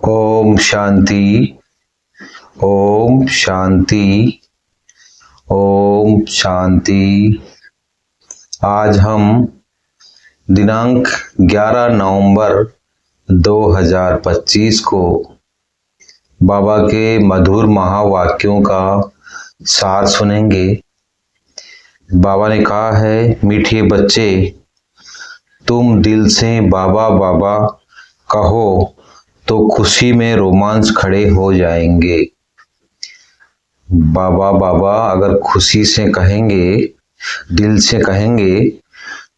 ओम शांति। ओम शांति। ओम शांति। आज हम दिनांक 11 नवंबर 2025 को बाबा के मधुर महावाक्यों का सार सुनेंगे। बाबा ने कहा है, मीठे बच्चे, तुम दिल से बाबा बाबा कहो तो खुशी में रोमांच खड़े हो जाएंगे। बाबा बाबा अगर खुशी से कहेंगे, दिल से कहेंगे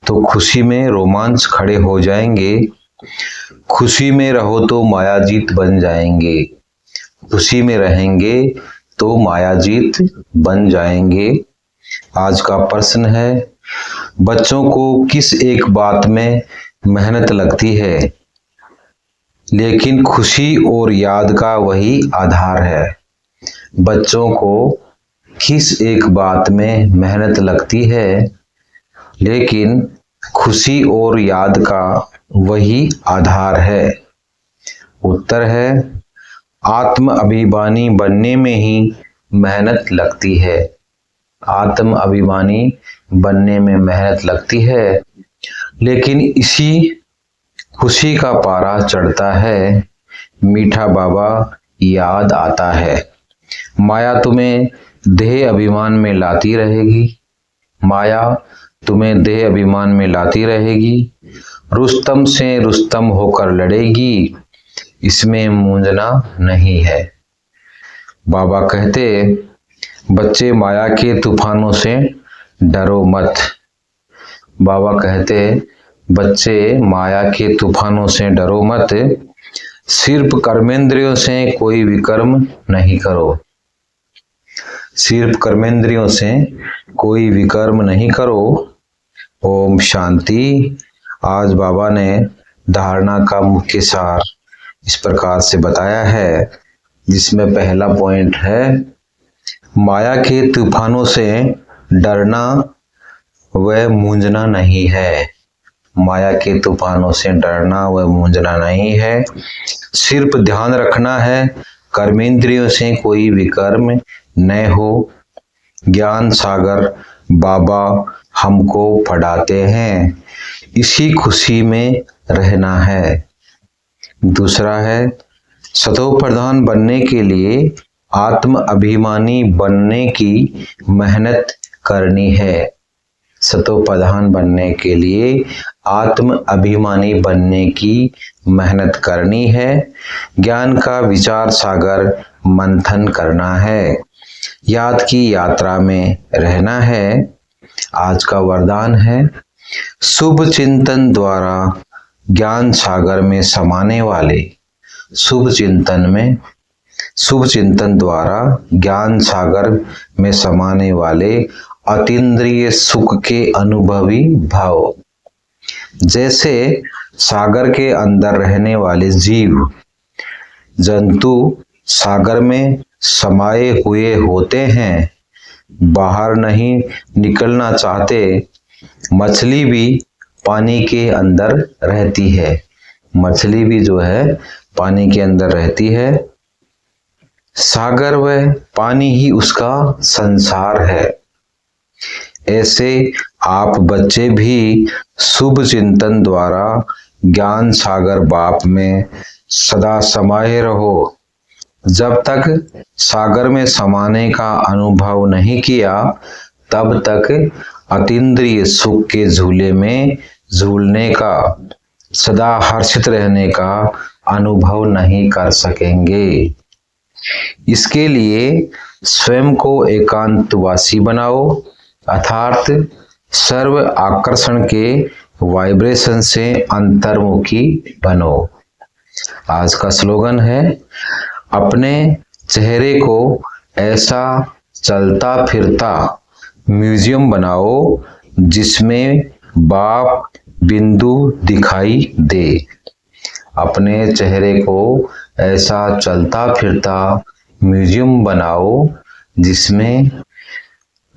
तो खुशी में रोमांच खड़े हो जाएंगे। खुशी में रहो तो मायाजीत बन जाएंगे। खुशी में रहेंगे तो मायाजीत बन जाएंगे। आज का प्रश्न है, बच्चों को किस एक बात में मेहनत लगती है, लेकिन खुशी और याद का वही आधार है। बच्चों को किस एक बात में मेहनत लगती है, लेकिन खुशी और याद का वही आधार है। उत्तर है, आत्म अभिमानी बनने में ही मेहनत लगती है। आत्म अभिमानी बनने में मेहनत लगती है, लेकिन इसी खुशी का पारा चढ़ता है, मीठा बाबा याद आता है। माया तुम्हें देह अभिमान में लाती रहेगी। माया तुम्हें देह अभिमान में लाती रहेगी। रुस्तम से रुस्तम होकर लड़ेगी, इसमें मूंझना नहीं है। बाबा कहते, बच्चे माया के तूफानों से डरो मत। बाबा कहते, बच्चे माया के तूफानों से डरो मत। सिर्फ कर्मेंद्रियों से कोई विकर्म नहीं करो। सिर्फ कर्मेंद्रियों से कोई विकर्म नहीं करो। ओम शांति। आज बाबा ने धारणा का मुख्य सार इस प्रकार से बताया है, जिसमें पहला पॉइंट है, माया के तूफानों से डरना व मूंझना नहीं है। माया के तूफानों से डरना व मूंझना नहीं है। सिर्फ ध्यान रखना है, कर्मेंद्रियों से कोई विकर्म न हो। ज्ञान सागर बाबा हमको पढ़ाते हैं, इसी खुशी में रहना है। दूसरा है, सतो प्रधान बनने के लिए आत्म अभिमानी बनने की मेहनत करनी है। सतो प्रधान बनने के लिए आत्म अभिमानी बनने की मेहनत करनी है। ज्ञान का विचार सागर मंथन करना है। याद की यात्रा में रहना है। आज का वरदान है, शुभ चिंतन द्वारा ज्ञान सागर में समाने वाले, शुभ चिंतन द्वारा ज्ञान सागर में समाने वाले अतीन्द्रिय सुख के अनुभवी भाव। जैसे सागर के अंदर रहने वाले जीव जंतु सागर में समाये हुए होते हैं, बाहर नहीं निकलना चाहते। मछली भी पानी के अंदर रहती है। मछली भी जो है पानी के अंदर रहती है। सागर व पानी ही उसका संसार है। ऐसे आप बच्चे भी शुभ चिंतन द्वारा ज्ञान सागर बाप में सदा समाये रहो। जब तक सागर में समाने का अनुभव नहीं किया, तब तक अतीन्द्रिय सुख के झूले में झूलने का, सदा हर्षित रहने का अनुभव नहीं कर सकेंगे। इसके लिए स्वयं को एकांतवासी बनाओ, अर्थात सर्व आकर्षण के वाइब्रेशन से अंतर्मुखी बनो। आज का स्लोगन है, अपने चेहरे को ऐसा चलता फिरता म्यूजियम बनाओ जिसमें बाप बिंदु दिखाई दे। अपने चेहरे को ऐसा चलता फिरता म्यूजियम बनाओ जिसमें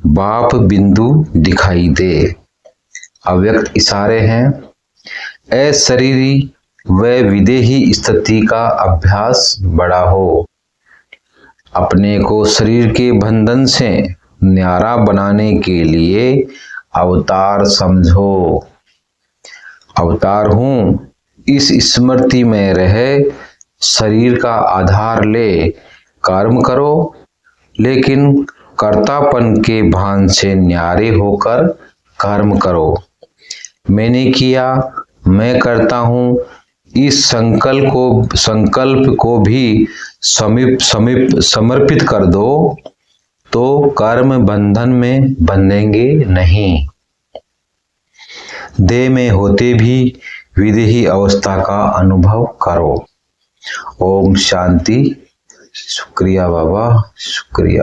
बाप बिंदु दिखाई दे। अव्यक्त इशारे हैं, ए शरीरी वह विदेही स्थिति का अभ्यास बड़ा हो। अपने को शरीर के बंधन से न्यारा बनाने के लिए अवतार समझो। अवतार हूँ इस स्मृति में रहे, शरीर का आधार ले कर्म करो, लेकिन कर्तापन के भान से न्यारे होकर कर्म करो। मैंने किया, मैं करता हूँ, इस संकल्प को भी समर्पित कर दो, तो कर्म बंधन में बंधेंगे नहीं। देह में होते भी विदेही अवस्था का अनुभव करो। ओम शांति। शुक्रिया बाबा, शुक्रिया।